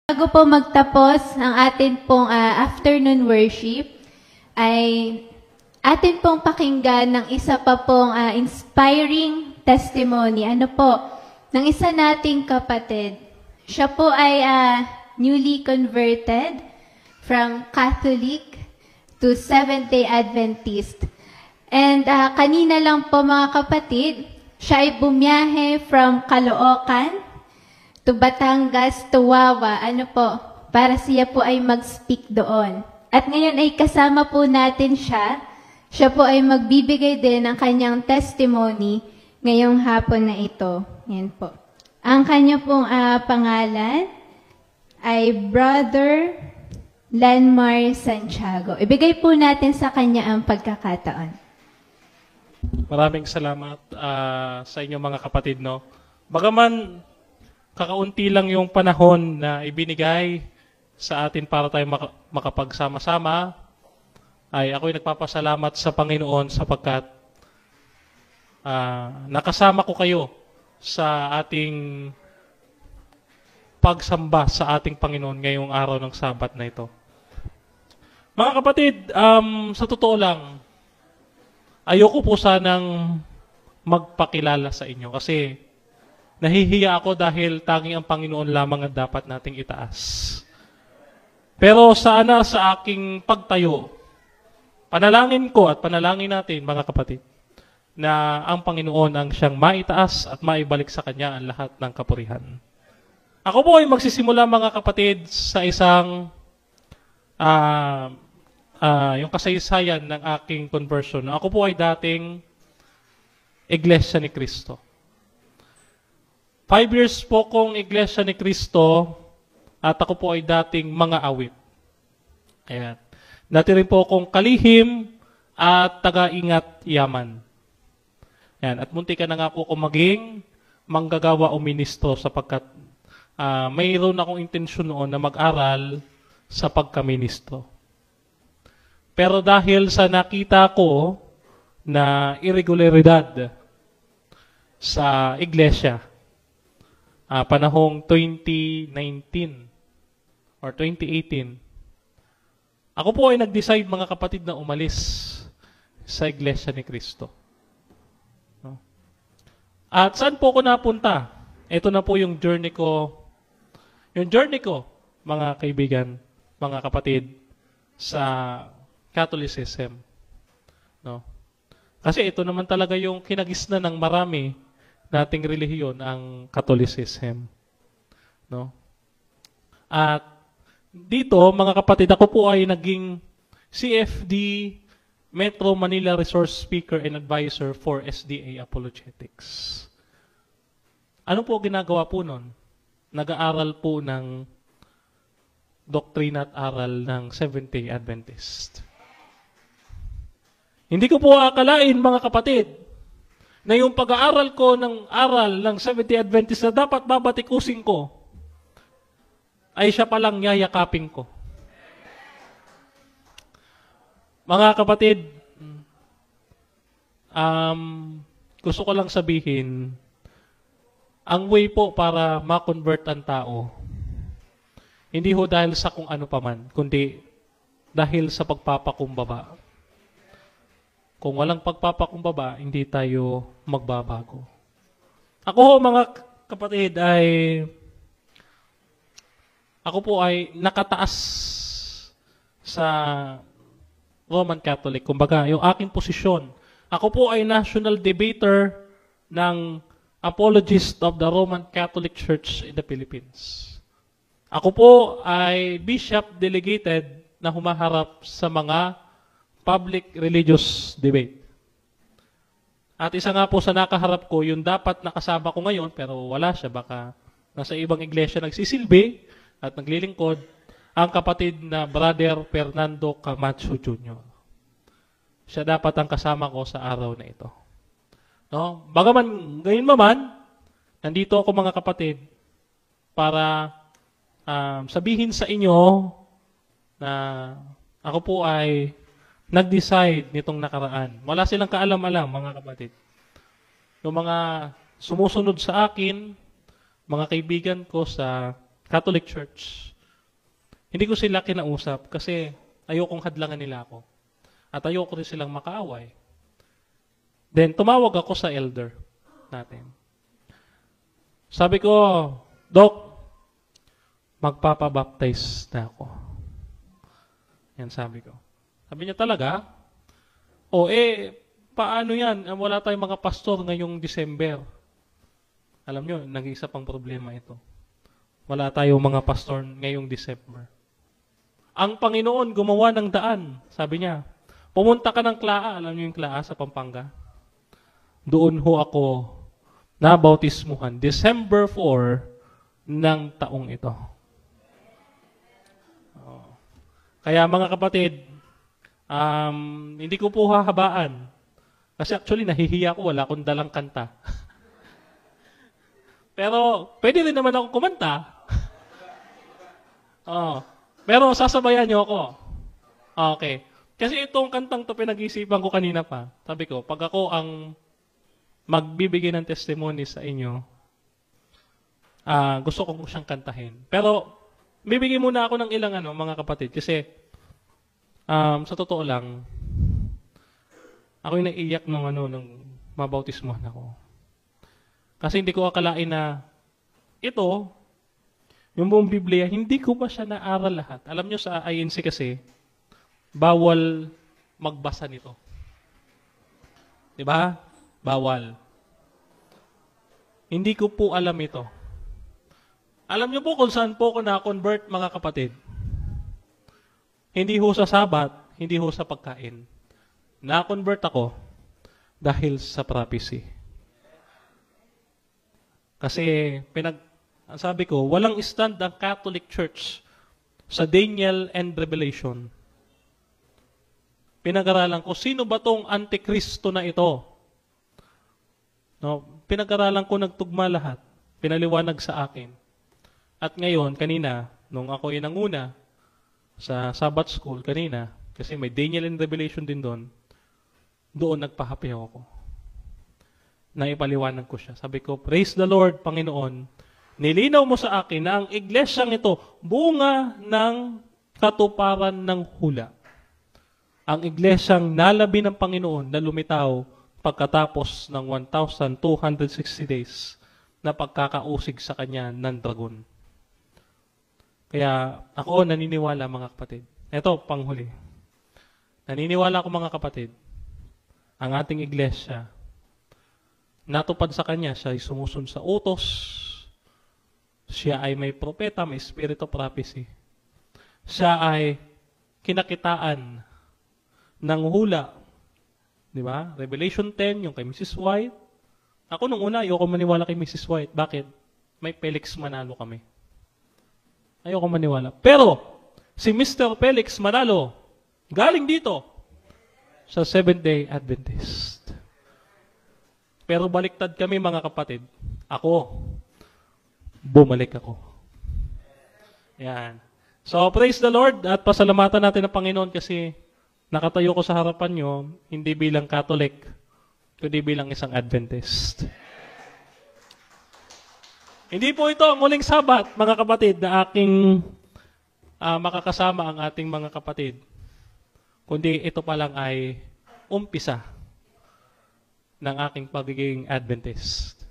Bago po magtapos ang atin pong afternoon worship, ay atin pong pakinggan ng isa pa pong inspiring testimony. Ano po? Ng isa nating kapatid. Siya po ay newly converted from Catholic to Seventh-day Adventist. And kanina lang po mga kapatid, siya ay bumiyahe from Caloocan to Batangas, to Wawa, para siya po ay mag-speak doon. At ngayon ay kasama po natin siya. Siya po ay magbibigay din ng kanyang testimony ngayong hapon na ito. Yan po. Ang kanya pong pangalan ay Brother Lanmar Santiago. Ibigay po natin sa kanya ang pagkakataon. Maraming salamat sa inyo mga kapatid. No? Bagaman kakaunti lang yung panahon na ibinigay sa atin para tayo makapagsama-sama, ay ako'y nagpapasalamat sa Panginoon sapagkat nakasama ko kayo sa ating pagsamba sa ating Panginoon ngayong araw ng Sabat na ito. Mga kapatid, sa totoo lang, ayoko po sanang magpakilala sa inyo kasi nahihiya ako dahil tanging ang Panginoon lamang ang dapat nating itaas. Pero sana sa aking pagtayo, panalangin ko at panalangin natin mga kapatid, na ang Panginoon ang siyang maitaas at maibalik sa Kanya ang lahat ng kapurihan. Ako po ay magsisimula mga kapatid sa isang yung kasaysayan ng aking conversion. Ako po ay dating Iglesia ni Cristo. 5 years po kong Iglesia ni Cristo at ako po ay dating mga awit. Ayan. Dati rin po akong kalihim at taga-ingat yaman. Ayan. At munti ka na nga po akong maging manggagawa o ministro sapagkat mayroon akong intensyon noon na mag-aral sa pagkaministro. Pero dahil sa nakita ko na irregularidad sa iglesia, panahong 2019 or 2018, ako po ay nag-decide mga kapatid na umalis sa Iglesia ni Cristo. No? At saan po ako napunta? Ito na po yung journey ko. Yung journey ko, mga kaibigan, mga kapatid, sa Catholicism. No? Kasi ito naman talaga yung kinagisna ng marami nating relihiyon, ang Catholicism. No? At dito, mga kapatid, ako po ay naging CFD Metro Manila Resource Speaker and Advisor for SDA Apologetics. Ano po ginagawa po nun? Nag-aaral po ng doktrina at aral ng Seventh-day Adventist. Hindi ko po akalain, mga kapatid, na yung pag-aaral ko ng aral ng Seventh-day Adventist na dapat babatikusin ko, ay siya palang yayakapin ko. Mga kapatid, gusto ko lang sabihin, ang way po para ma-convert ang tao, hindi ho dahil sa kung ano paman, kundi dahil sa pagpapakumbaba. Kung walang pagpapakumbaba, hindi tayo magbabago. Ako ho, mga kapatid, ako po ay nakataas sa Roman Catholic. Kumbaga, yung aking posisyon. Ako po ay national debater ng Apologist of the Roman Catholic Church in the Philippines. Ako po ay bishop delegated na humaharap sa mga public religious debate. At isa nga po sa nakaharap ko, yung dapat nakasama ko ngayon, pero wala siya, baka nasa ibang iglesia nagsisilbi at naglilingkod, ang kapatid na Brother Fernando Camacho Jr. Siya dapat ang kasama ko sa araw na ito. No? Bagaman, gayon maman, nandito ako mga kapatid para sabihin sa inyo na ako po ay nag-decide nitong nakaraan. Wala silang kaalam-alam, mga kapatid. Yung mga sumusunod sa akin, mga kaibigan ko sa Catholic Church, Hindi ko sila kinausap kasi ayokong hadlangan nila ako. At ayoko rin silang makaaway. Then, tumawag ako sa elder natin. Sabi ko, Doc, magpapabaptize na ako. Yan sabi ko. Sabi niya talaga, paano yan? Wala tayong mga pastor ngayong December. Alam nyo, nag-iisa pang problema ito. Wala tayong mga pastor ngayong December. Ang Panginoon gumawa ng daan. Sabi niya, pumunta ka ng Klaa. Alam niyo yung Klaa sa Pampanga? Doon ho ako nabautismuhan. December 4 ng taong ito. Kaya mga kapatid, hindi ko po hahabaan. Kasi actually, nahihiya ko. Wala akong dalang kanta. Pero, pwede rin naman ako kumanta. Pero, sasabayan niyo ako. Okay. Kasi itong kantang to pinag-isipan ko kanina pa. Sabi ko, pag ako ang magbibigay ng testimony sa inyo, gusto ko siyang kantahin. Pero, bibigyan muna ako ng ilang mga kapatid. Kasi, sa totoo lang, ako yung naiiyak nung mabautismohan ako. Kasi hindi ko akalain na ito, yung buong Biblia, hindi ko pa siya naaral lahat. Alam nyo sa INC kasi, bawal magbasa nito. Diba? Bawal. Hindi ko po alam ito. Alam nyo po kung saan po ako na-convert, mga kapatid. Hindi ho sa Sabat, hindi ho sa pagkain. Na-convert ako dahil sa prophecy. Kasi, sabi ko, walang stand ang Catholic Church sa Daniel and Revelation. Pinag-aralan ko, sino ba tong Antikristo na ito? No, pinag-aralan ko, nagtugma lahat. Pinaliwanag sa akin. At ngayon, kanina, nung ako inanguna sa Sabbath School, kanina, kasi may Daniel and Revelation din doon nagpahapi ako. Naipaliwanag ko siya. Sabi ko, praise the Lord, Panginoon. Nilinaw mo sa akin na ang iglesyang ito, bunga ng katuparan ng hula. Ang iglesyang nalabi ng Panginoon na lumitaw pagkatapos ng 1,260 days na pagkakausig sa kanya ng dragon. Kaya ako naniniwala, mga kapatid. Ito, panghuli. Naniniwala ako, mga kapatid, ang ating iglesia, natupad sa kanya, siya ay sumusunod sa utos, siya ay may propeta, may spirit of prophecy. Siya ay kinakitaan ng hula. Di ba? Revelation 10, yung kay Mrs. White. Ako nung una, ayoko maniwala kay Mrs. White. Bakit? May Felix Manalo kami. Ayoko maniwala. Pero, si Mr. Felix Manalo, galing dito sa Seventh-day Adventist. Pero baliktad kami, mga kapatid. Ako, bumalik ako. Yan. So, praise the Lord at pasalamatan natin ang Panginoon kasi nakatayo ko sa harapan nyo, hindi bilang Catholic, kundi bilang isang Adventist. Hindi po ito ang muling Sabat, mga kapatid, na aking makakasama ang ating mga kapatid. Kundi ito pa lang ay umpisa ng aking pagiging Adventist.